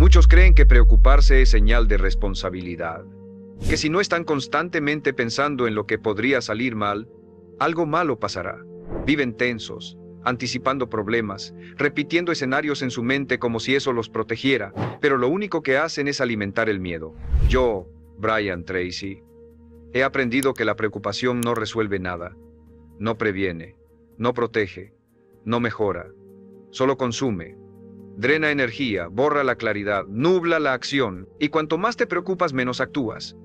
Muchos creen que preocuparse es señal de responsabilidad, que si no están constantemente pensando en lo que podría salir mal, algo malo pasará. Viven tensos, anticipando problemas, repitiendo escenarios en su mente como si eso los protegiera, pero lo único que hacen es alimentar el miedo. Yo, Brian Tracy, he aprendido que la preocupación no resuelve nada, no previene, no protege, no mejora, solo consume. Drena energía, borra la claridad, nubla la acción, y cuanto más te preocupas, menos actúas.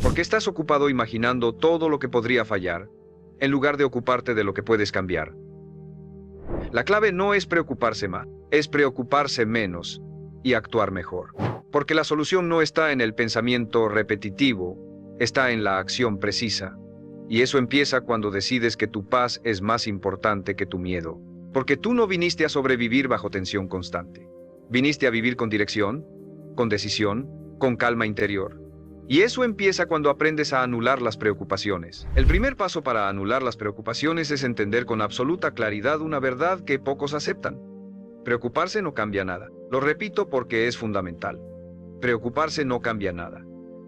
Porque estás ocupado imaginando todo lo que podría fallar, en lugar de ocuparte de lo que puedes cambiar. La clave no es preocuparse más, es preocuparse menos y actuar mejor. Porque la solución no está en el pensamiento repetitivo, está en la acción precisa. Y eso empieza cuando decides que tu paz es más importante que tu miedo. Porque tú no viniste a sobrevivir bajo tensión constante. Viniste a vivir con dirección, con decisión, con calma interior. Y eso empieza cuando aprendes a anular las preocupaciones. El primer paso para anular las preocupaciones es entender con absoluta claridad una verdad que pocos aceptan. Preocuparse no cambia nada. Lo repito porque es fundamental. Preocuparse no cambia nada.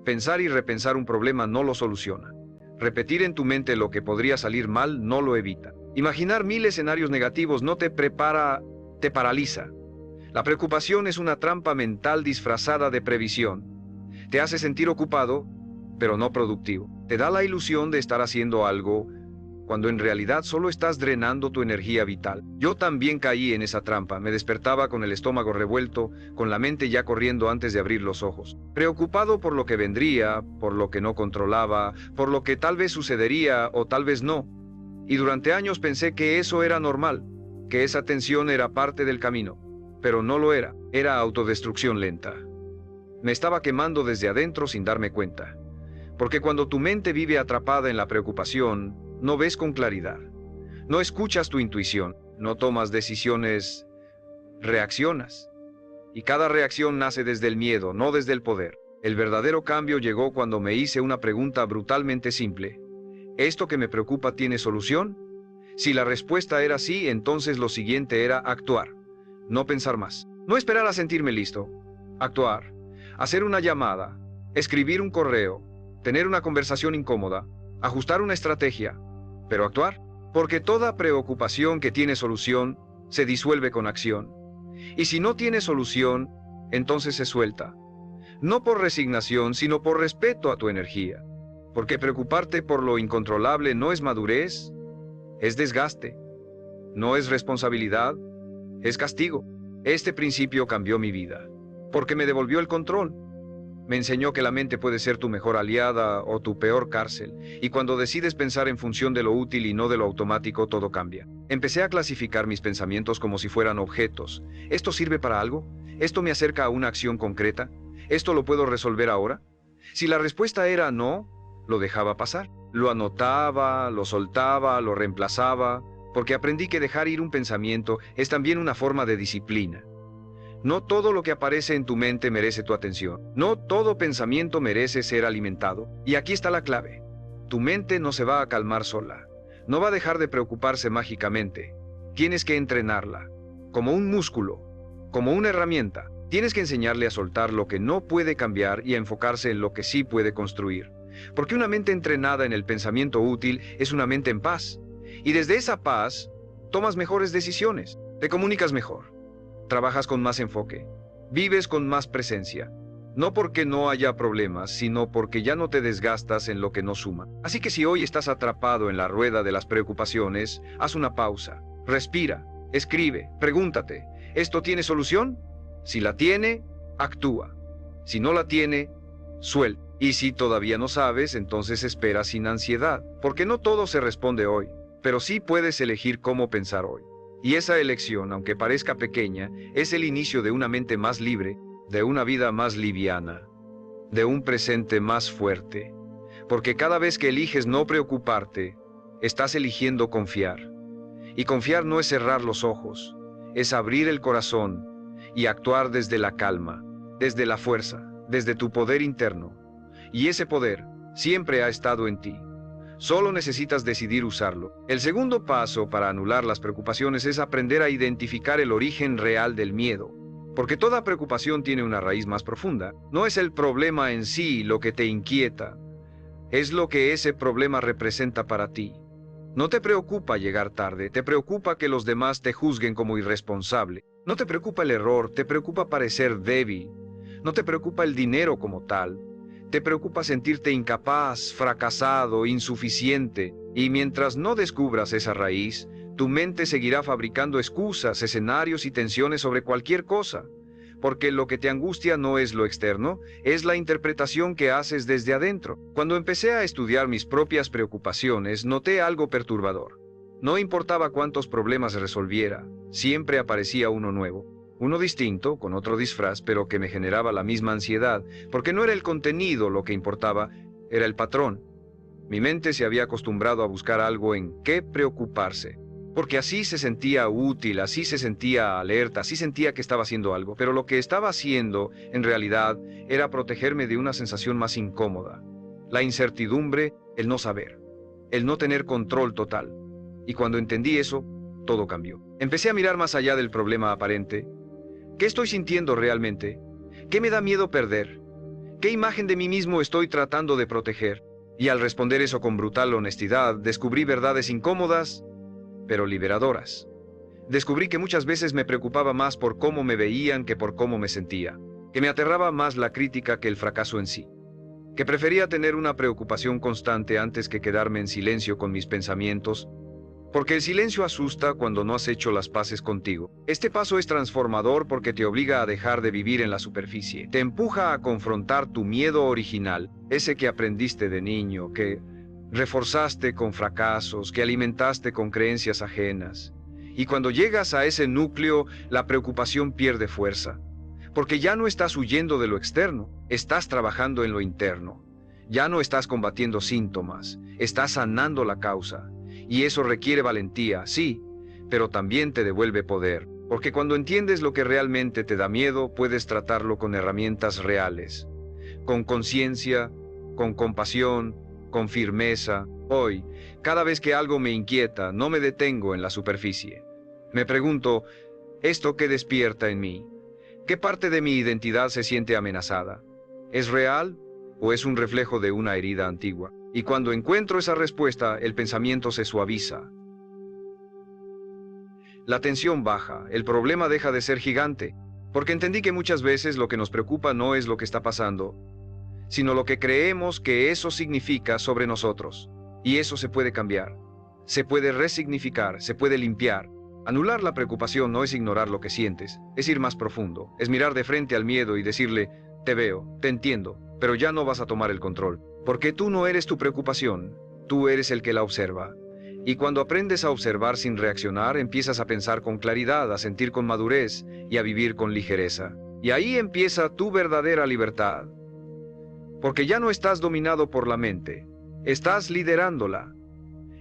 Pensar y repensar un problema no lo soluciona. Repetir en tu mente lo que podría salir mal no lo evita. Imaginar 1000 escenarios negativos no te prepara, te paraliza. La preocupación es una trampa mental disfrazada de previsión. Te hace sentir ocupado, pero no productivo. Te da la ilusión de estar haciendo algo, cuando en realidad solo estás drenando tu energía vital. Yo también caí en esa trampa. Me despertaba con el estómago revuelto, con la mente ya corriendo antes de abrir los ojos. Preocupado por lo que vendría, por lo que no controlaba, por lo que tal vez sucedería o tal vez no. Y durante años pensé que eso era normal, que esa tensión era parte del camino. Pero no lo era. Era autodestrucción lenta. Me estaba quemando desde adentro sin darme cuenta. Porque cuando tu mente vive atrapada en la preocupación, no ves con claridad. No escuchas tu intuición, no tomas decisiones, reaccionas. Y cada reacción nace desde el miedo, no desde el poder. El verdadero cambio llegó cuando me hice una pregunta brutalmente simple. ¿Esto que me preocupa tiene solución? Si la respuesta era sí, entonces lo siguiente era actuar. No pensar más. No esperar a sentirme listo. Actuar. Hacer una llamada, escribir un correo, tener una conversación incómoda, ajustar una estrategia, pero actuar. Porque toda preocupación que tiene solución se disuelve con acción. Y si no tiene solución, entonces se suelta. No por resignación, sino por respeto a tu energía. Porque preocuparte por lo incontrolable no es madurez, es desgaste. No es responsabilidad, es castigo. Este principio cambió mi vida. Porque me devolvió el control. Me enseñó que la mente puede ser tu mejor aliada o tu peor cárcel, y cuando decides pensar en función de lo útil y no de lo automático, todo cambia. Empecé a clasificar mis pensamientos como si fueran objetos. ¿Esto sirve para algo? ¿Esto me acerca a una acción concreta? ¿Esto lo puedo resolver ahora? Si la respuesta era no, lo dejaba pasar. Lo anotaba, lo soltaba, lo reemplazaba, porque aprendí que dejar ir un pensamiento es también una forma de disciplina. No todo lo que aparece en tu mente merece tu atención. No todo pensamiento merece ser alimentado. Y aquí está la clave. Tu mente no se va a calmar sola. No va a dejar de preocuparse mágicamente. Tienes que entrenarla. Como un músculo. Como una herramienta. Tienes que enseñarle a soltar lo que no puede cambiar y a enfocarse en lo que sí puede construir. Porque una mente entrenada en el pensamiento útil es una mente en paz. Y desde esa paz, tomas mejores decisiones. Te comunicas mejor. Trabajas con más enfoque, vives con más presencia, no porque no haya problemas, sino porque ya no te desgastas en lo que no suma. Así que si hoy estás atrapado en la rueda de las preocupaciones, haz una pausa, respira, escribe, pregúntate, ¿esto tiene solución? Si la tiene, actúa. Si no la tiene, suelta. Y si todavía no sabes, entonces espera sin ansiedad, porque no todo se responde hoy, pero sí puedes elegir cómo pensar hoy. Y esa elección, aunque parezca pequeña, es el inicio de una mente más libre, de una vida más liviana, de un presente más fuerte. Porque cada vez que eliges no preocuparte, estás eligiendo confiar. Y confiar no es cerrar los ojos, es abrir el corazón y actuar desde la calma, desde la fuerza, desde tu poder interno. Y ese poder siempre ha estado en ti. Solo necesitas decidir usarlo. El segundo paso para anular las preocupaciones es aprender a identificar el origen real del miedo. Porque toda preocupación tiene una raíz más profunda. No es el problema en sí lo que te inquieta, es lo que ese problema representa para ti. No te preocupa llegar tarde, te preocupa que los demás te juzguen como irresponsable. No te preocupa el error, te preocupa parecer débil. No te preocupa el dinero como tal. Te preocupa sentirte incapaz, fracasado, insuficiente. Y mientras no descubras esa raíz, tu mente seguirá fabricando excusas, escenarios y tensiones sobre cualquier cosa. Porque lo que te angustia no es lo externo, es la interpretación que haces desde adentro. Cuando empecé a estudiar mis propias preocupaciones, noté algo perturbador. No importaba cuántos problemas resolviera, siempre aparecía uno nuevo. Uno distinto, con otro disfraz, pero que me generaba la misma ansiedad, porque no era el contenido lo que importaba, era el patrón. Mi mente se había acostumbrado a buscar algo en qué preocuparse. Porque así se sentía útil, así se sentía alerta, así sentía que estaba haciendo algo. Pero lo que estaba haciendo, en realidad, era protegerme de una sensación más incómoda. La incertidumbre, el no saber, el no tener control total. Y cuando entendí eso, todo cambió. Empecé a mirar más allá del problema aparente. ¿Qué estoy sintiendo realmente? ¿Qué me da miedo perder? ¿Qué imagen de mí mismo estoy tratando de proteger? Y al responder eso con brutal honestidad, descubrí verdades incómodas, pero liberadoras. Descubrí que muchas veces me preocupaba más por cómo me veían que por cómo me sentía, que me aterraba más la crítica que el fracaso en sí, que prefería tener una preocupación constante antes que quedarme en silencio con mis pensamientos, porque el silencio asusta cuando no has hecho las paces contigo. Este paso es transformador porque te obliga a dejar de vivir en la superficie, te empuja a confrontar tu miedo original, ese que aprendiste de niño, que reforzaste con fracasos, que alimentaste con creencias ajenas. Y cuando llegas a ese núcleo, la preocupación pierde fuerza. Porque ya no estás huyendo de lo externo, estás trabajando en lo interno. Ya no estás combatiendo síntomas, estás sanando la causa. Y eso requiere valentía, sí, pero también te devuelve poder. Porque cuando entiendes lo que realmente te da miedo, puedes tratarlo con herramientas reales. Con conciencia, con compasión, con firmeza. Hoy, cada vez que algo me inquieta, no me detengo en la superficie. Me pregunto, ¿esto qué despierta en mí? ¿Qué parte de mi identidad se siente amenazada? ¿Es real o es un reflejo de una herida antigua? Y cuando encuentro esa respuesta, el pensamiento se suaviza. La tensión baja, el problema deja de ser gigante, porque entendí que muchas veces lo que nos preocupa no es lo que está pasando, sino lo que creemos que eso significa sobre nosotros. Y eso se puede cambiar, se puede resignificar, se puede limpiar. Anular la preocupación no es ignorar lo que sientes, es ir más profundo, es mirar de frente al miedo y decirle, te veo, te entiendo, pero ya no vas a tomar el control, porque tú no eres tu preocupación, tú eres el que la observa. Y cuando aprendes a observar sin reaccionar, empiezas a pensar con claridad, a sentir con madurez y a vivir con ligereza. Y ahí empieza tu verdadera libertad. Porque ya no estás dominado por la mente, estás liderándola.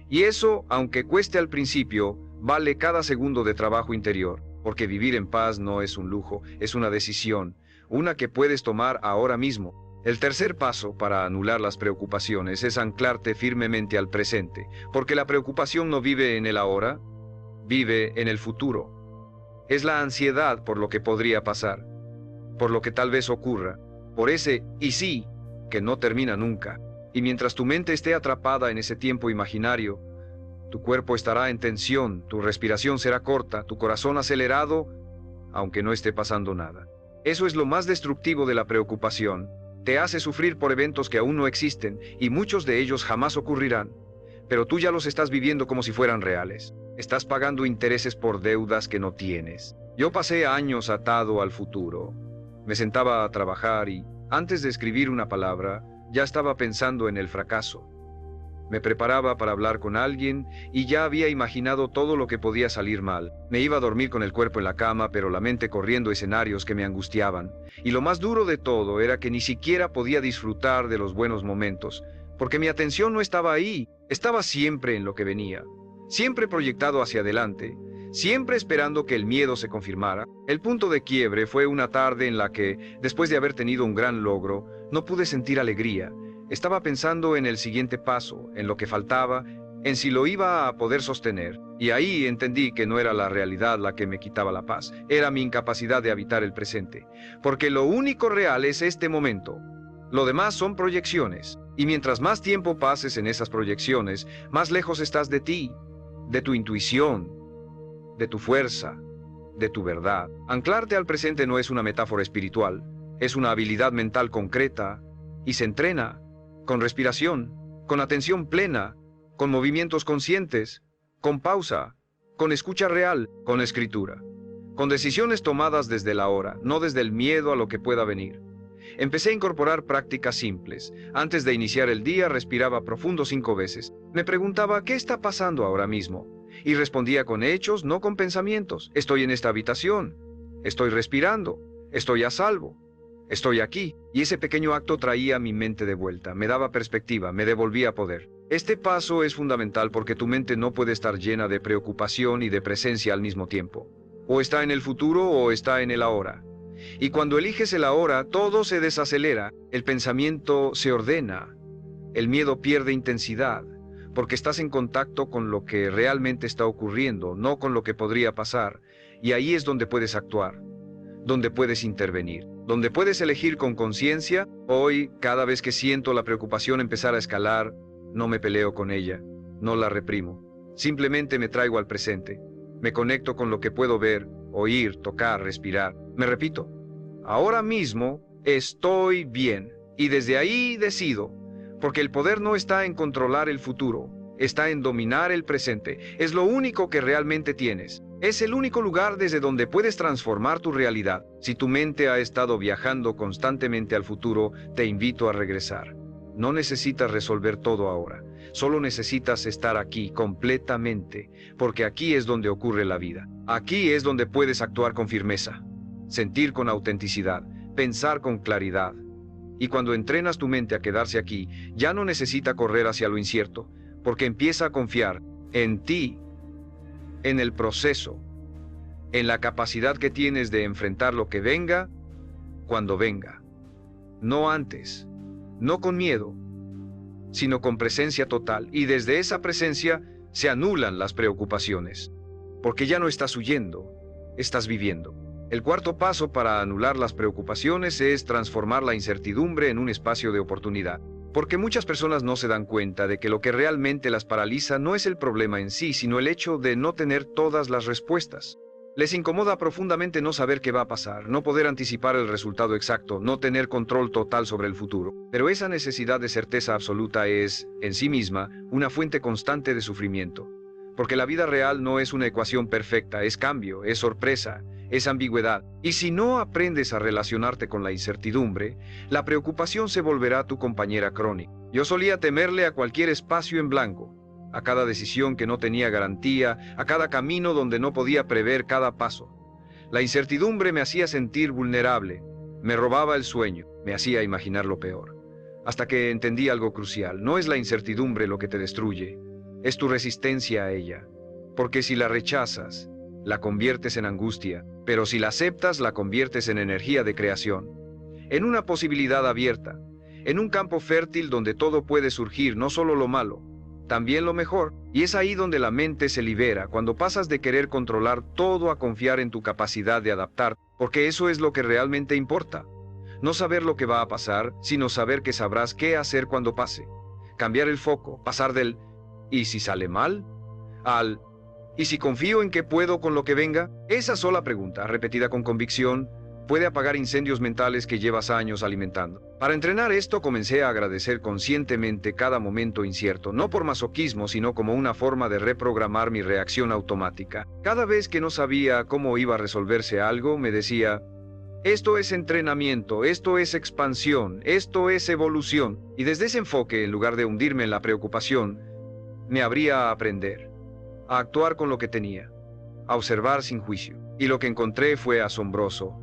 Y eso, aunque cueste al principio, vale cada segundo de trabajo interior, porque vivir en paz no es un lujo, es una decisión, una que puedes tomar ahora mismo. El tercer paso para anular las preocupaciones es anclarte firmemente al presente, porque la preocupación no vive en el ahora, vive en el futuro. Es la ansiedad por lo que podría pasar, por lo que tal vez ocurra, por ese y sí, que no termina nunca. Y mientras tu mente esté atrapada en ese tiempo imaginario, tu cuerpo estará en tensión, tu respiración será corta, tu corazón acelerado, aunque no esté pasando nada. Eso es lo más destructivo de la preocupación. Te hace sufrir por eventos que aún no existen, y muchos de ellos jamás ocurrirán. Pero tú ya los estás viviendo como si fueran reales. Estás pagando intereses por deudas que no tienes. Yo pasé años atado al futuro. Me sentaba a trabajar y, antes de escribir una palabra, ya estaba pensando en el fracaso. Me preparaba para hablar con alguien y ya había imaginado todo lo que podía salir mal. Me iba a dormir con el cuerpo en la cama, pero la mente corriendo escenarios que me angustiaban. Y lo más duro de todo era que ni siquiera podía disfrutar de los buenos momentos, porque mi atención no estaba ahí, estaba siempre en lo que venía, siempre proyectado hacia adelante, siempre esperando que el miedo se confirmara. El punto de quiebre fue una tarde en la que, después de haber tenido un gran logro, no pude sentir alegría. Estaba pensando en el siguiente paso, en lo que faltaba, en si lo iba a poder sostener, y ahí entendí que no era la realidad la que me quitaba la paz, era mi incapacidad de habitar el presente, porque lo único real es este momento. Lo demás son proyecciones, y mientras más tiempo pases en esas proyecciones, más lejos estás de ti, de tu intuición, de tu fuerza, de tu verdad. Anclarte al presente no es una metáfora espiritual, es una habilidad mental concreta, y se entrena con respiración, con atención plena, con movimientos conscientes, con pausa, con escucha real, con escritura, con decisiones tomadas desde la hora, no desde el miedo a lo que pueda venir. Empecé a incorporar prácticas simples. Antes de iniciar el día respiraba profundo 5 veces. Me preguntaba, ¿qué está pasando ahora mismo? Y respondía con hechos, no con pensamientos. Estoy en esta habitación. Estoy respirando. Estoy a salvo. Estoy aquí. Y ese pequeño acto traía mi mente de vuelta, me daba perspectiva, me devolvía poder. Este paso es fundamental porque tu mente no puede estar llena de preocupación y de presencia al mismo tiempo. O está en el futuro o está en el ahora. Y cuando eliges el ahora, todo se desacelera, el pensamiento se ordena, el miedo pierde intensidad, porque estás en contacto con lo que realmente está ocurriendo, no con lo que podría pasar, y ahí es donde puedes actuar, donde puedes intervenir, donde puedes elegir con conciencia. Hoy, cada vez que siento la preocupación empezar a escalar, no me peleo con ella, no la reprimo, simplemente me traigo al presente, me conecto con lo que puedo ver, oír, tocar, respirar. Me repito, ahora mismo estoy bien, y desde ahí decido, porque el poder no está en controlar el futuro, está en dominar el presente. Es lo único que realmente tienes. Es el único lugar desde donde puedes transformar tu realidad. Si tu mente ha estado viajando constantemente al futuro, te invito a regresar. No necesitas resolver todo ahora, solo necesitas estar aquí completamente, porque aquí es donde ocurre la vida. Aquí es donde puedes actuar con firmeza, sentir con autenticidad, pensar con claridad. Y cuando entrenas tu mente a quedarse aquí, ya no necesita correr hacia lo incierto, porque empieza a confiar en ti, en el proceso, en la capacidad que tienes de enfrentar lo que venga, cuando venga. No antes, no con miedo, sino con presencia total. Y desde esa presencia se anulan las preocupaciones, porque ya no estás huyendo, estás viviendo. El cuarto paso para anular las preocupaciones es transformar la incertidumbre en un espacio de oportunidad. Porque muchas personas no se dan cuenta de que lo que realmente las paraliza no es el problema en sí, sino el hecho de no tener todas las respuestas. Les incomoda profundamente no saber qué va a pasar, no poder anticipar el resultado exacto, no tener control total sobre el futuro. Pero esa necesidad de certeza absoluta es, en sí misma, una fuente constante de sufrimiento. Porque la vida real no es una ecuación perfecta, es cambio, es sorpresa, es ambigüedad. Y si no aprendes a relacionarte con la incertidumbre, la preocupación se volverá tu compañera crónica. Yo solía temerle a cualquier espacio en blanco, a cada decisión que no tenía garantía, a cada camino donde no podía prever cada paso. La incertidumbre me hacía sentir vulnerable, me robaba el sueño, me hacía imaginar lo peor. Hasta que entendí algo crucial: no es la incertidumbre lo que te destruye, es tu resistencia a ella. Porque si la rechazas, la conviertes en angustia, pero si la aceptas, la conviertes en energía de creación, en una posibilidad abierta, en un campo fértil donde todo puede surgir, no solo lo malo, también lo mejor. Y es ahí donde la mente se libera, cuando pasas de querer controlar todo a confiar en tu capacidad de adaptar, porque eso es lo que realmente importa. No saber lo que va a pasar, sino saber que sabrás qué hacer cuando pase. Cambiar el foco, pasar del ¿y si sale mal? Al ¿y si confío en que puedo con lo que venga? Esa sola pregunta, repetida con convicción, puede apagar incendios mentales que llevas años alimentando. Para entrenar esto comencé a agradecer conscientemente cada momento incierto, no por masoquismo, sino como una forma de reprogramar mi reacción automática. Cada vez que no sabía cómo iba a resolverse algo, me decía: esto es entrenamiento, esto es expansión, esto es evolución. Y desde ese enfoque, en lugar de hundirme en la preocupación, me abría a aprender, a actuar con lo que tenía, a observar sin juicio. Y lo que encontré fue asombroso.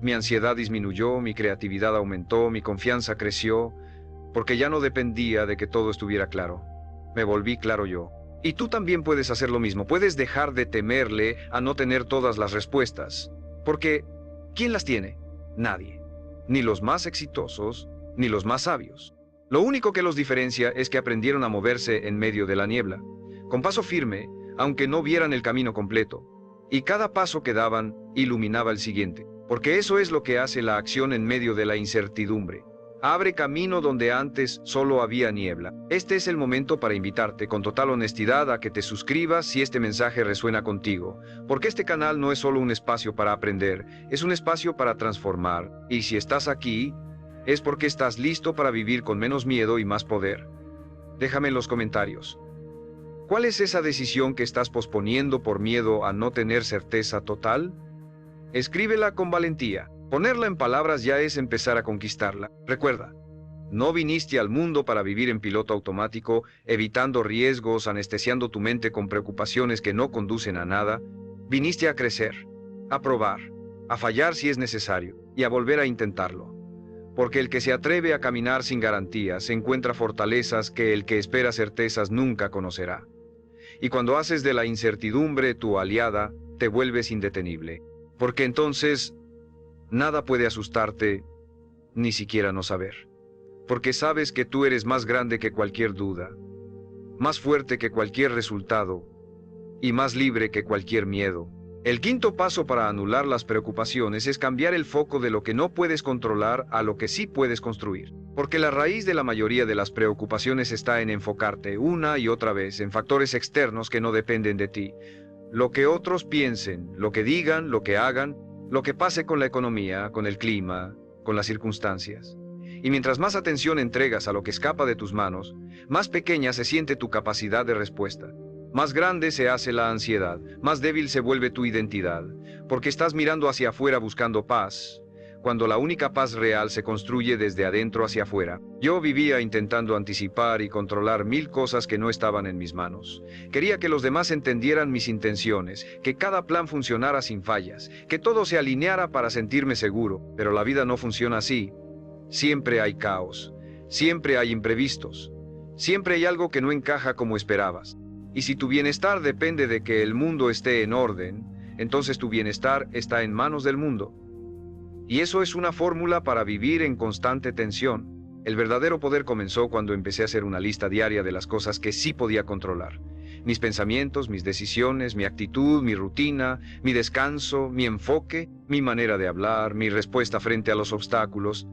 Mi ansiedad disminuyó, mi creatividad aumentó, mi confianza creció, porque ya no dependía de que todo estuviera claro. Me volví claro yo. Y tú también puedes hacer lo mismo. Puedes dejar de temerle a no tener todas las respuestas. Porque, ¿quién las tiene? Nadie. Ni los más exitosos, ni los más sabios. Lo único que los diferencia es que aprendieron a moverse en medio de la niebla. con paso firme, aunque no vieran el camino completo, y cada paso que daban iluminaba el siguiente, porque eso es lo que hace la acción en medio de la incertidumbre. Abre camino donde antes solo había niebla. Este es el momento para invitarte con total honestidad a que te suscribas si este mensaje resuena contigo, porque este canal no es solo un espacio para aprender, es un espacio para transformar, y si estás aquí, es porque estás listo para vivir con menos miedo y más poder. Déjame en los comentarios. ¿Cuál es esa decisión que estás posponiendo por miedo a no tener certeza total? Escríbela con valentía. Ponerla en palabras ya es empezar a conquistarla. Recuerda, no viniste al mundo para vivir en piloto automático, evitando riesgos, anestesiando tu mente con preocupaciones que no conducen a nada. Viniste a crecer, a probar, a fallar si es necesario, y a volver a intentarlo. Porque el que se atreve a caminar sin garantías encuentra fortalezas que el que espera certezas nunca conocerá. Y cuando haces de la incertidumbre tu aliada, te vuelves indetenible. Porque entonces nada puede asustarte, ni siquiera no saber. Porque sabes que tú eres más grande que cualquier duda, más fuerte que cualquier resultado, y más libre que cualquier miedo. El quinto paso para anular las preocupaciones es cambiar el foco de lo que no puedes controlar a lo que sí puedes construir. Porque la raíz de la mayoría de las preocupaciones está en enfocarte una y otra vez en factores externos que no dependen de ti. Lo que otros piensen, lo que digan, lo que hagan, lo que pase con la economía, con el clima, con las circunstancias. Y mientras más atención entregas a lo que escapa de tus manos, más pequeña se siente tu capacidad de respuesta. Más grande se hace la ansiedad, más débil se vuelve tu identidad, porque estás mirando hacia afuera buscando paz, cuando la única paz real se construye desde adentro hacia afuera. Yo vivía intentando anticipar y controlar 1000 cosas que no estaban en mis manos. Quería que los demás entendieran mis intenciones, que cada plan funcionara sin fallas, que todo se alineara para sentirme seguro, pero la vida no funciona así. Siempre hay caos, siempre hay imprevistos, siempre hay algo que no encaja como esperabas. Y si tu bienestar depende de que el mundo esté en orden, entonces tu bienestar está en manos del mundo. Y eso es una fórmula para vivir en constante tensión. El verdadero poder comenzó cuando empecé a hacer una lista diaria de las cosas que sí podía controlar. Mis pensamientos, mis decisiones, mi actitud, mi rutina, mi descanso, mi enfoque, mi manera de hablar, mi respuesta frente a los obstáculos.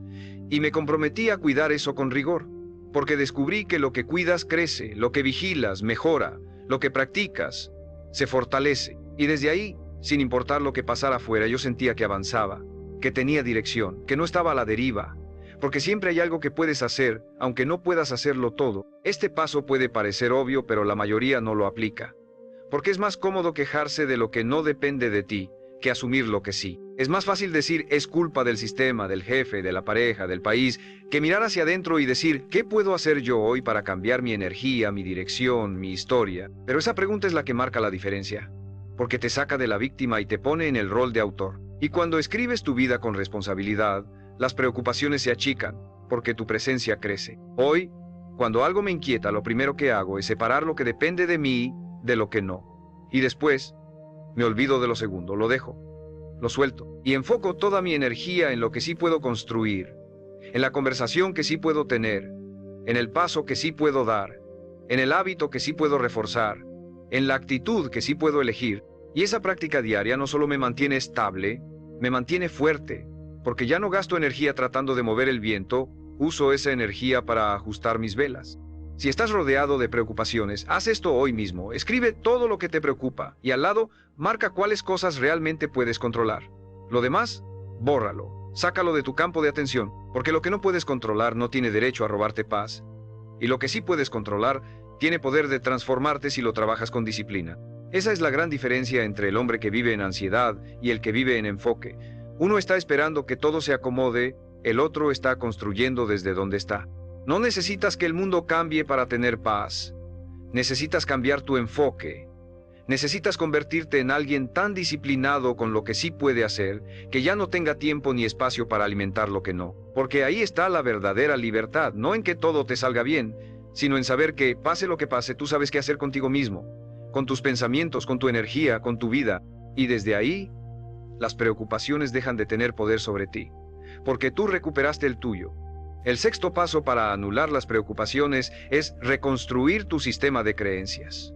Y me comprometí a cuidar eso con rigor, porque descubrí que lo que cuidas crece, lo que vigilas mejora, lo que practicas se fortalece. Y desde ahí, sin importar lo que pasara afuera, yo sentía que avanzaba, que tenía dirección, que no estaba a la deriva, porque siempre hay algo que puedes hacer, aunque no puedas hacerlo todo. Este paso puede parecer obvio, pero la mayoría no lo aplica, porque es más cómodo quejarse de lo que no depende de ti, que asumir lo que sí. Es más fácil decir es culpa del sistema, del jefe, de la pareja, del país, que mirar hacia adentro y decir ¿qué puedo hacer yo hoy para cambiar mi energía, mi dirección, mi historia? Pero esa pregunta es la que marca la diferencia, porque te saca de la víctima y te pone en el rol de autor. Y cuando escribes tu vida con responsabilidad, las preocupaciones se achican, porque tu presencia crece. Hoy, cuando algo me inquieta, lo primero que hago es separar lo que depende de mí de lo que no. Y después, me olvido de lo segundo, lo dejo, lo suelto, y enfoco toda mi energía en lo que sí puedo construir, en la conversación que sí puedo tener, en el paso que sí puedo dar, en el hábito que sí puedo reforzar, en la actitud que sí puedo elegir. Y esa práctica diaria no solo me mantiene estable, me mantiene fuerte, porque ya no gasto energía tratando de mover el viento, uso esa energía para ajustar mis velas. Si estás rodeado de preocupaciones, haz esto hoy mismo. Escribe todo lo que te preocupa y al lado, marca cuáles cosas realmente puedes controlar. Lo demás, bórralo, sácalo de tu campo de atención, porque lo que no puedes controlar no tiene derecho a robarte paz. Y lo que sí puedes controlar, tiene poder de transformarte si lo trabajas con disciplina. Esa es la gran diferencia entre el hombre que vive en ansiedad y el que vive en enfoque. Uno está esperando que todo se acomode, el otro está construyendo desde donde está. No necesitas que el mundo cambie para tener paz. Necesitas cambiar tu enfoque. Necesitas convertirte en alguien tan disciplinado con lo que sí puede hacer, que ya no tenga tiempo ni espacio para alimentar lo que no. Porque ahí está la verdadera libertad, no en que todo te salga bien, sino en saber que, pase lo que pase, tú sabes qué hacer contigo mismo, con tus pensamientos, con tu energía, con tu vida. Y desde ahí, las preocupaciones dejan de tener poder sobre ti, porque tú recuperaste el tuyo. El sexto paso para anular las preocupaciones es reconstruir tu sistema de creencias.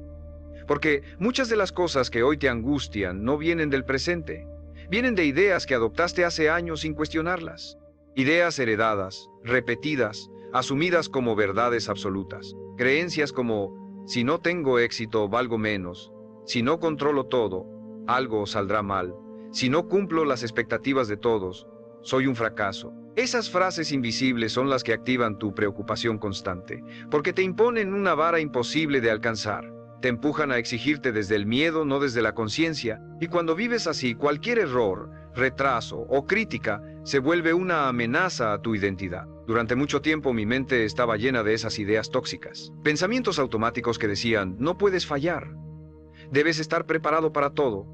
Porque muchas de las cosas que hoy te angustian no vienen del presente, vienen de ideas que adoptaste hace años sin cuestionarlas. Ideas heredadas, repetidas, asumidas como verdades absolutas. Creencias como, si no tengo éxito, valgo menos. Si no controlo todo, algo saldrá mal. Si no cumplo las expectativas de todos, soy un fracaso. Esas frases invisibles son las que activan tu preocupación constante, porque te imponen una vara imposible de alcanzar. Te empujan a exigirte desde el miedo, no desde la conciencia, y cuando vives así, cualquier error, retraso o crítica se vuelve una amenaza a tu identidad. Durante mucho tiempo mi mente estaba llena de esas ideas tóxicas, pensamientos automáticos que decían, no puedes fallar, debes estar preparado para todo.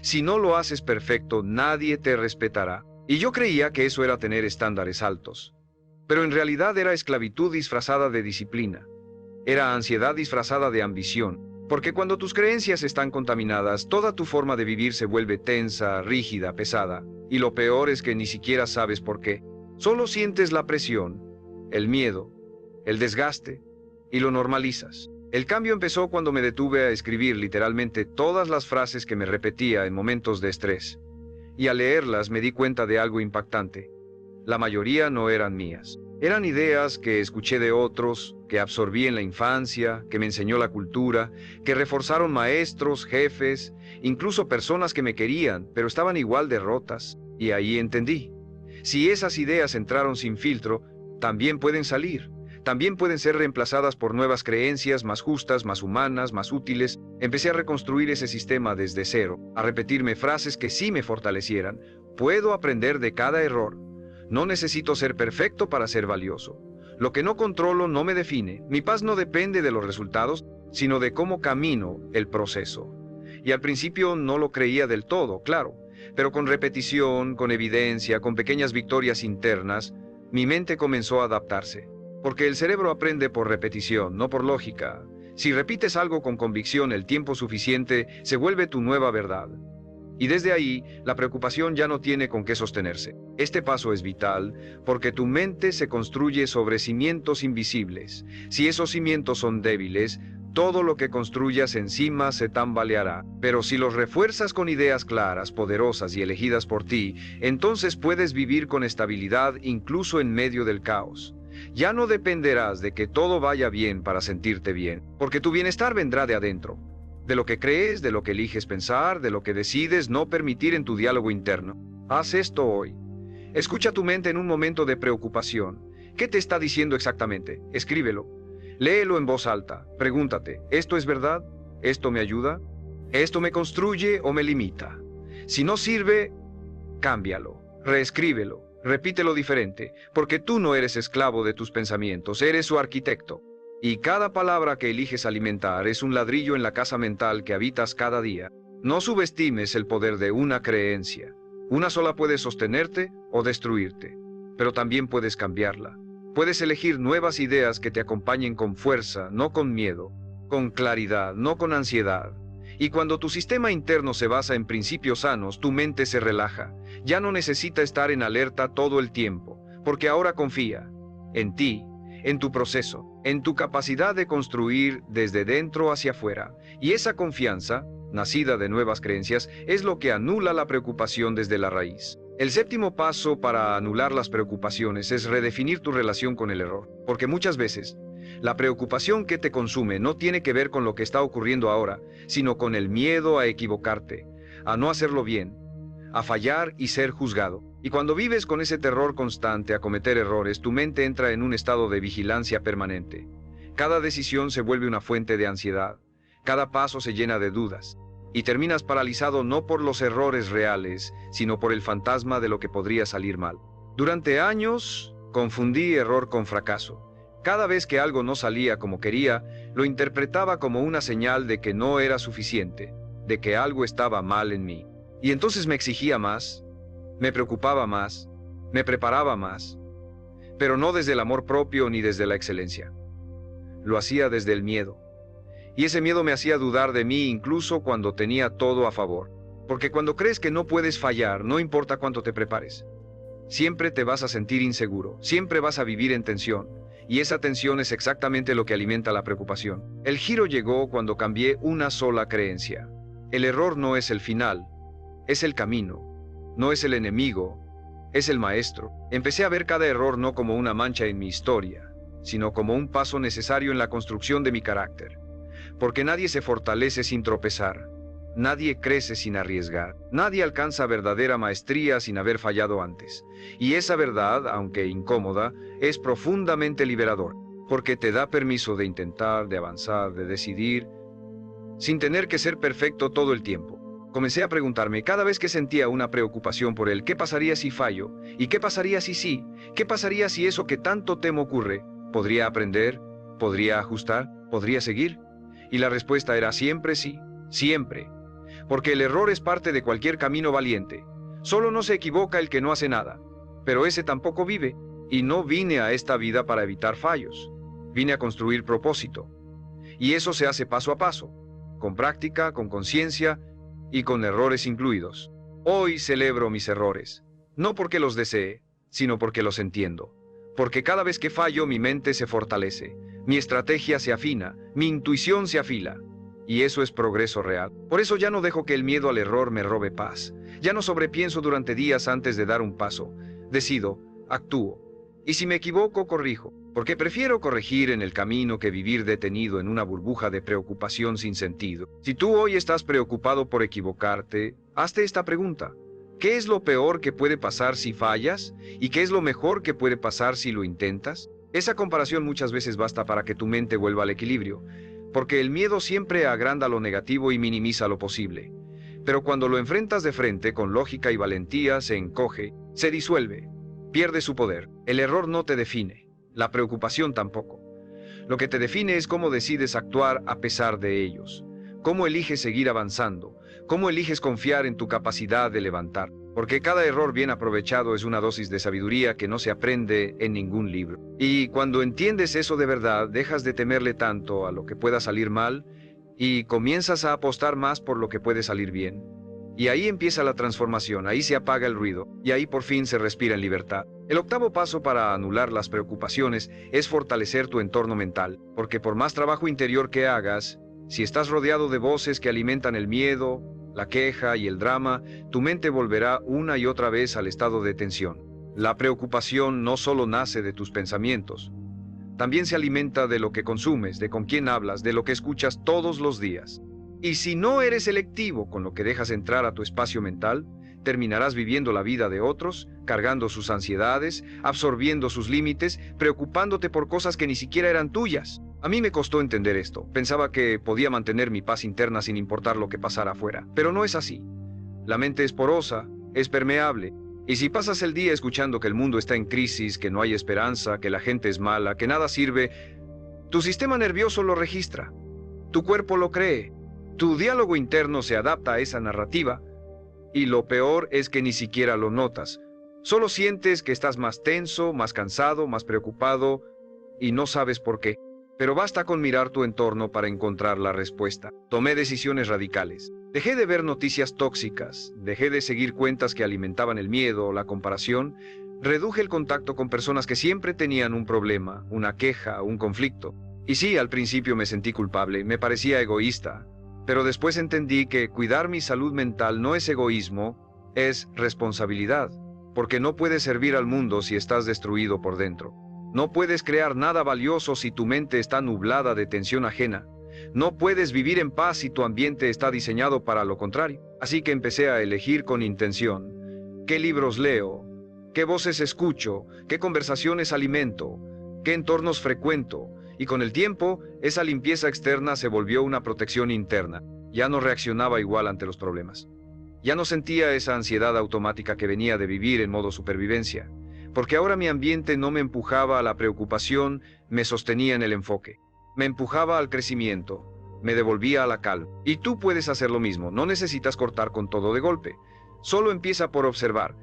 Si no lo haces perfecto, nadie te respetará. Y yo creía que eso era tener estándares altos. Pero en realidad era esclavitud disfrazada de disciplina. Era ansiedad disfrazada de ambición. Porque cuando tus creencias están contaminadas, toda tu forma de vivir se vuelve tensa, rígida, pesada. Y lo peor es que ni siquiera sabes por qué. Solo sientes la presión, el miedo, el desgaste, y lo normalizas. El cambio empezó cuando me detuve a escribir literalmente todas las frases que me repetía en momentos de estrés. Y al leerlas me di cuenta de algo impactante. La mayoría no eran mías. Eran ideas que escuché de otros, que absorbí en la infancia, que me enseñó la cultura, que reforzaron maestros, jefes, incluso personas que me querían, pero estaban igual de rotas. Y ahí entendí. Si esas ideas entraron sin filtro, también pueden salir. También pueden ser reemplazadas por nuevas creencias más justas, más humanas, más útiles. Empecé a reconstruir ese sistema desde cero, a repetirme frases que sí me fortalecieran. Puedo aprender de cada error. No necesito ser perfecto para ser valioso. Lo que no controlo no me define. Mi paz no depende de los resultados, sino de cómo camino el proceso. Y al principio no lo creía del todo, claro, pero con repetición, con evidencia, con pequeñas victorias internas, mi mente comenzó a adaptarse. Porque el cerebro aprende por repetición, no por lógica. Si repites algo con convicción el tiempo suficiente, se vuelve tu nueva verdad. Y desde ahí, la preocupación ya no tiene con qué sostenerse. Este paso es vital porque tu mente se construye sobre cimientos invisibles. Si esos cimientos son débiles, todo lo que construyas encima se tambaleará. Pero si los refuerzas con ideas claras, poderosas y elegidas por ti, entonces puedes vivir con estabilidad incluso en medio del caos. Ya no dependerás de que todo vaya bien para sentirte bien, porque tu bienestar vendrá de adentro, de lo que crees, de lo que eliges pensar, de lo que decides no permitir en tu diálogo interno. Haz esto hoy. Escucha tu mente en un momento de preocupación. ¿Qué te está diciendo exactamente? Escríbelo. Léelo en voz alta. Pregúntate, ¿esto es verdad? ¿Esto me ayuda? ¿Esto me construye o me limita? Si no sirve, cámbialo, reescríbelo. Repítelo diferente, porque tú no eres esclavo de tus pensamientos, eres su arquitecto. Y cada palabra que eliges alimentar es un ladrillo en la casa mental que habitas cada día. No subestimes el poder de una creencia. Una sola puede sostenerte o destruirte, pero también puedes cambiarla. Puedes elegir nuevas ideas que te acompañen con fuerza, no con miedo, con claridad, no con ansiedad. Y cuando tu sistema interno se basa en principios sanos, tu mente se relaja. Ya no necesita estar en alerta todo el tiempo, porque ahora confía en ti, en tu proceso, en tu capacidad de construir desde dentro hacia afuera. Y esa confianza, nacida de nuevas creencias, es lo que anula la preocupación desde la raíz. El séptimo paso para anular las preocupaciones es redefinir tu relación con el error, porque muchas veces la preocupación que te consume no tiene que ver con lo que está ocurriendo ahora, sino con el miedo a equivocarte, a no hacerlo bien, a fallar y ser juzgado. Y cuando vives con ese terror constante a cometer errores, tu mente entra en un estado de vigilancia permanente. Cada decisión se vuelve una fuente de ansiedad, cada paso se llena de dudas, y terminas paralizado no por los errores reales, sino por el fantasma de lo que podría salir mal. Durante años, confundí error con fracaso. Cada vez que algo no salía como quería, lo interpretaba como una señal de que no era suficiente, de que algo estaba mal en mí. Y entonces me exigía más, me preocupaba más, me preparaba más, pero no desde el amor propio ni desde la excelencia. Lo hacía desde el miedo. Y ese miedo me hacía dudar de mí incluso cuando tenía todo a favor. Porque cuando crees que no puedes fallar, no importa cuánto te prepares. Siempre te vas a sentir inseguro, siempre vas a vivir en tensión. y esa tensión es exactamente lo que alimenta la preocupación. El giro llegó cuando cambié una sola creencia. El error no es el final, es el camino. No es el enemigo, es el maestro. Empecé a ver cada error no como una mancha en mi historia, sino como un paso necesario en la construcción de mi carácter. Porque nadie se fortalece sin tropezar. Nadie crece sin arriesgar. Nadie alcanza verdadera maestría sin haber fallado antes. Y esa verdad, aunque incómoda, es profundamente liberador, porque te da permiso de intentar, de avanzar, de decidir, sin tener que ser perfecto todo el tiempo. Comencé a preguntarme cada vez que sentía una preocupación por el ¿qué pasaría si fallo? ¿Y qué pasaría si sí? ¿Qué pasaría si eso que tanto temo ocurre? ¿Podría aprender? ¿Podría ajustar? ¿Podría seguir? Y la respuesta era siempre sí, siempre. Porque el error es parte de cualquier camino valiente. Solo no se equivoca el que no hace nada. Pero ese tampoco vive. Y no vine a esta vida para evitar fallos. Vine a construir propósito. Y eso se hace paso a paso, con práctica, con conciencia y con errores incluidos. Hoy celebro mis errores, no porque los desee, sino porque los entiendo. Porque cada vez que fallo mi mente se fortalece, mi estrategia se afina, mi intuición se afila. Y eso es progreso real. Por eso ya no dejo que el miedo al error me robe paz. Ya no sobrepienso durante días antes de dar un paso. Decido, actúo. Y si me equivoco, corrijo. Porque prefiero corregir en el camino que vivir detenido en una burbuja de preocupación sin sentido. Si tú hoy estás preocupado por equivocarte, hazte esta pregunta. ¿Qué es lo peor que puede pasar si fallas? ¿Y qué es lo mejor que puede pasar si lo intentas? Esa comparación muchas veces basta para que tu mente vuelva al equilibrio. Porque el miedo siempre agranda lo negativo y minimiza lo posible. Pero cuando lo enfrentas de frente con lógica y valentía, se encoge, se disuelve, pierde su poder. El error no te define, la preocupación tampoco. Lo que te define es cómo decides actuar a pesar de ellos, cómo eliges seguir avanzando, cómo eliges confiar en tu capacidad de levantar. Porque cada error bien aprovechado es una dosis de sabiduría que no se aprende en ningún libro. Y cuando entiendes eso de verdad, dejas de temerle tanto a lo que pueda salir mal y comienzas a apostar más por lo que puede salir bien. Y ahí empieza la transformación, ahí se apaga el ruido y ahí por fin se respira en libertad. El octavo paso para anular las preocupaciones es fortalecer tu entorno mental, porque por más trabajo interior que hagas, si estás rodeado de voces que alimentan el miedo, la queja y el drama, tu mente volverá una y otra vez al estado de tensión. La preocupación no solo nace de tus pensamientos, también se alimenta de lo que consumes, de con quién hablas, de lo que escuchas todos los días. Y si no eres selectivo con lo que dejas entrar a tu espacio mental, terminarás viviendo la vida de otros, cargando sus ansiedades, absorbiendo sus límites, preocupándote por cosas que ni siquiera eran tuyas. A mí me costó entender esto. Pensaba que podía mantener mi paz interna sin importar lo que pasara afuera. Pero no es así. La mente es porosa, es permeable. Y si pasas el día escuchando que el mundo está en crisis, que no hay esperanza, que la gente es mala, que nada sirve, tu sistema nervioso lo registra. Tu cuerpo lo cree. Tu diálogo interno se adapta a esa narrativa. Y lo peor es que ni siquiera lo notas. Solo sientes que estás más tenso, más cansado, más preocupado, y no sabes por qué. Pero basta con mirar tu entorno para encontrar la respuesta. Tomé decisiones radicales. Dejé de ver noticias tóxicas, dejé de seguir cuentas que alimentaban el miedo o la comparación, reduje el contacto con personas que siempre tenían un problema, una queja, un conflicto. Y sí, al principio me sentí culpable, me parecía egoísta, pero después entendí que cuidar mi salud mental no es egoísmo, es responsabilidad, porque no puedes servir al mundo si estás destruido por dentro. No puedes crear nada valioso si tu mente está nublada de tensión ajena. No puedes vivir en paz si tu ambiente está diseñado para lo contrario. Así que empecé a elegir con intención. ¿Qué libros leo? ¿Qué voces escucho? ¿Qué conversaciones alimento? ¿Qué entornos frecuento? Y con el tiempo, esa limpieza externa se volvió una protección interna. Ya no reaccionaba igual ante los problemas. Ya no sentía esa ansiedad automática que venía de vivir en modo supervivencia. Porque ahora mi ambiente no me empujaba a la preocupación, me sostenía en el enfoque. Me empujaba al crecimiento, me devolvía a la calma. Y tú puedes hacer lo mismo, no necesitas cortar con todo de golpe. Solo empieza por observar.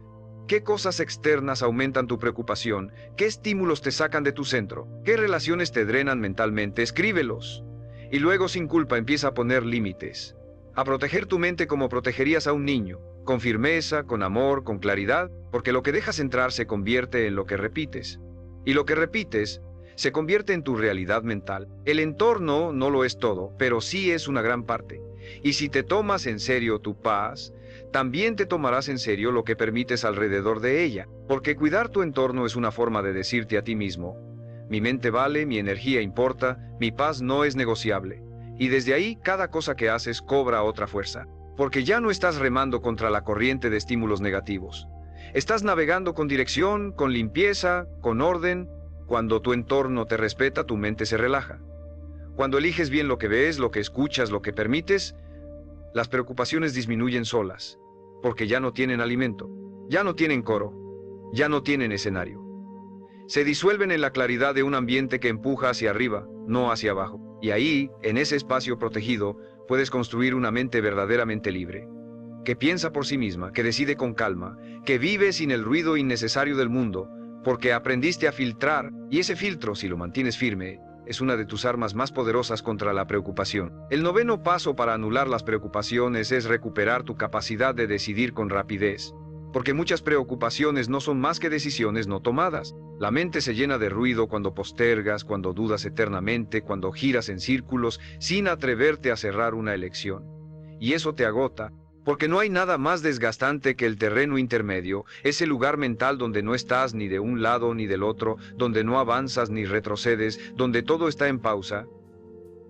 ¿Qué cosas externas aumentan tu preocupación? ¿Qué estímulos te sacan de tu centro? ¿Qué relaciones te drenan mentalmente? Escríbelos. Y luego sin culpa empieza a poner límites. A proteger tu mente como protegerías a un niño. Con firmeza, con amor, con claridad, porque lo que dejas entrar se convierte en lo que repites. Y lo que repites se convierte en tu realidad mental. El entorno no lo es todo, pero sí es una gran parte. Y si te tomas en serio tu paz, también te tomarás en serio lo que permites alrededor de ella, porque cuidar tu entorno es una forma de decirte a ti mismo: mi mente vale, mi energía importa, mi paz no es negociable. Y desde ahí cada cosa que haces cobra otra fuerza, porque ya no estás remando contra la corriente de estímulos negativos. Estás navegando con dirección, con limpieza, con orden. Cuando tu entorno te respeta, tu mente se relaja. Cuando eliges bien lo que ves, lo que escuchas, lo que permites, las preocupaciones disminuyen solas, porque ya no tienen alimento, ya no tienen coro, ya no tienen escenario. Se disuelven en la claridad de un ambiente que empuja hacia arriba, no hacia abajo. Y ahí, en ese espacio protegido, puedes construir una mente verdaderamente libre, que piensa por sí misma, que decide con calma, que vive sin el ruido innecesario del mundo, porque aprendiste a filtrar, y ese filtro, si lo mantienes firme, es una de tus armas más poderosas contra la preocupación. El noveno paso para anular las preocupaciones es recuperar tu capacidad de decidir con rapidez, porque muchas preocupaciones no son más que decisiones no tomadas. La mente se llena de ruido cuando postergas, cuando dudas eternamente, cuando giras en círculos sin atreverte a cerrar una elección. Y eso te agota, porque no hay nada más desgastante que el terreno intermedio, ese lugar mental donde no estás ni de un lado ni del otro, donde no avanzas ni retrocedes, donde todo está en pausa.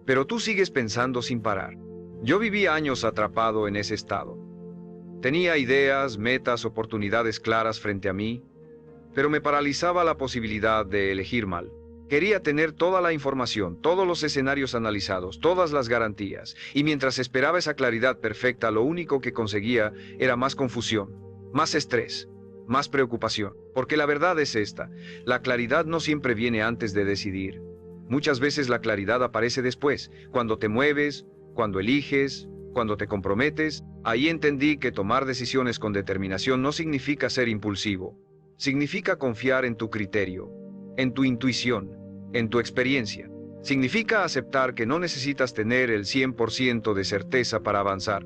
Pero tú sigues pensando sin parar. Yo viví años atrapado en ese estado. Tenía ideas, metas, oportunidades claras frente a mí, pero me paralizaba la posibilidad de elegir mal. Quería tener toda la información, todos los escenarios analizados, todas las garantías, y mientras esperaba esa claridad perfecta, lo único que conseguía era más confusión, más estrés, más preocupación. Porque la verdad es esta: la claridad no siempre viene antes de decidir. Muchas veces la claridad aparece después, cuando te mueves, cuando eliges, cuando te comprometes. Ahí entendí que tomar decisiones con determinación no significa ser impulsivo. Significa confiar en tu criterio, en tu intuición, en tu experiencia. Significa aceptar que no necesitas tener el 100% de certeza para avanzar,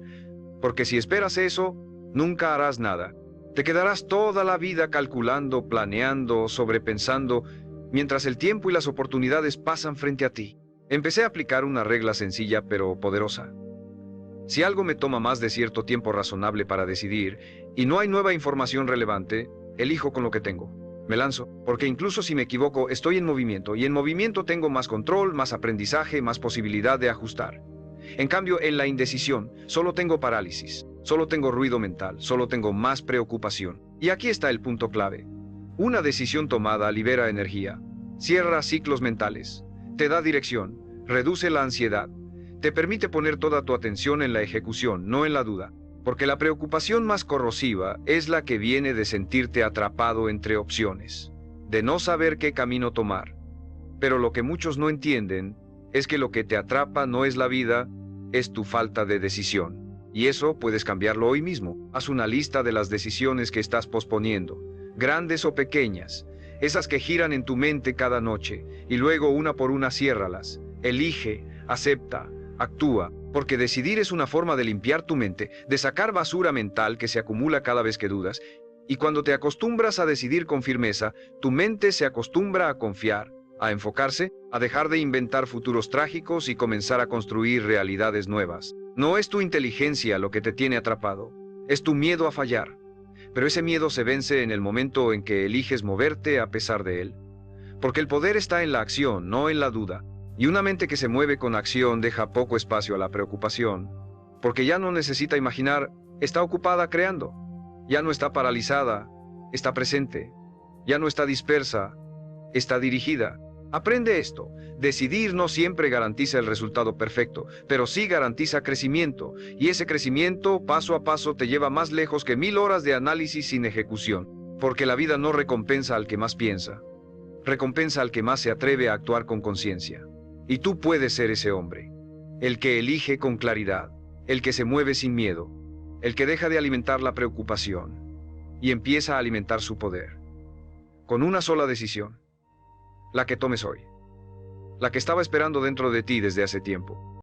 porque si esperas eso, nunca harás nada. Te quedarás toda la vida calculando, planeando, sobrepensando, mientras el tiempo y las oportunidades pasan frente a ti. Empecé a aplicar una regla sencilla pero poderosa. Si algo me toma más de cierto tiempo razonable para decidir, y no hay nueva información relevante, elijo con lo que tengo. Me lanzo, porque incluso si me equivoco, estoy en movimiento, y en movimiento tengo más control, más aprendizaje, más posibilidad de ajustar. En cambio, en la indecisión, solo tengo parálisis, solo tengo ruido mental, solo tengo más preocupación. Y aquí está el punto clave. Una decisión tomada libera energía, cierra ciclos mentales, te da dirección, reduce la ansiedad, te permite poner toda tu atención en la ejecución, no en la duda. Porque la preocupación más corrosiva es la que viene de sentirte atrapado entre opciones, de no saber qué camino tomar. Pero lo que muchos no entienden es que lo que te atrapa no es la vida, es tu falta de decisión. Y eso puedes cambiarlo hoy mismo. Haz una lista de las decisiones que estás posponiendo, grandes o pequeñas, esas que giran en tu mente cada noche, y luego una por una ciérralas. Elige, acepta, actúa. Porque decidir es una forma de limpiar tu mente, de sacar basura mental que se acumula cada vez que dudas. Y cuando te acostumbras a decidir con firmeza, tu mente se acostumbra a confiar, a enfocarse, a dejar de inventar futuros trágicos y comenzar a construir realidades nuevas. No es tu inteligencia lo que te tiene atrapado, es tu miedo a fallar. Pero ese miedo se vence en el momento en que eliges moverte a pesar de él. Porque el poder está en la acción, no en la duda. Y una mente que se mueve con acción deja poco espacio a la preocupación, porque ya no necesita imaginar, está ocupada creando. Ya no está paralizada, está presente. Ya no está dispersa, está dirigida. Aprende esto: decidir no siempre garantiza el resultado perfecto, pero sí garantiza crecimiento, y ese crecimiento paso a paso te lleva más lejos que 1000 horas de análisis sin ejecución, porque la vida no recompensa al que más piensa, recompensa al que más se atreve a actuar con conciencia. Y tú puedes ser ese hombre, el que elige con claridad, el que se mueve sin miedo, el que deja de alimentar la preocupación y empieza a alimentar su poder. Con una sola decisión, la que tomes hoy, la que estaba esperando dentro de ti desde hace tiempo.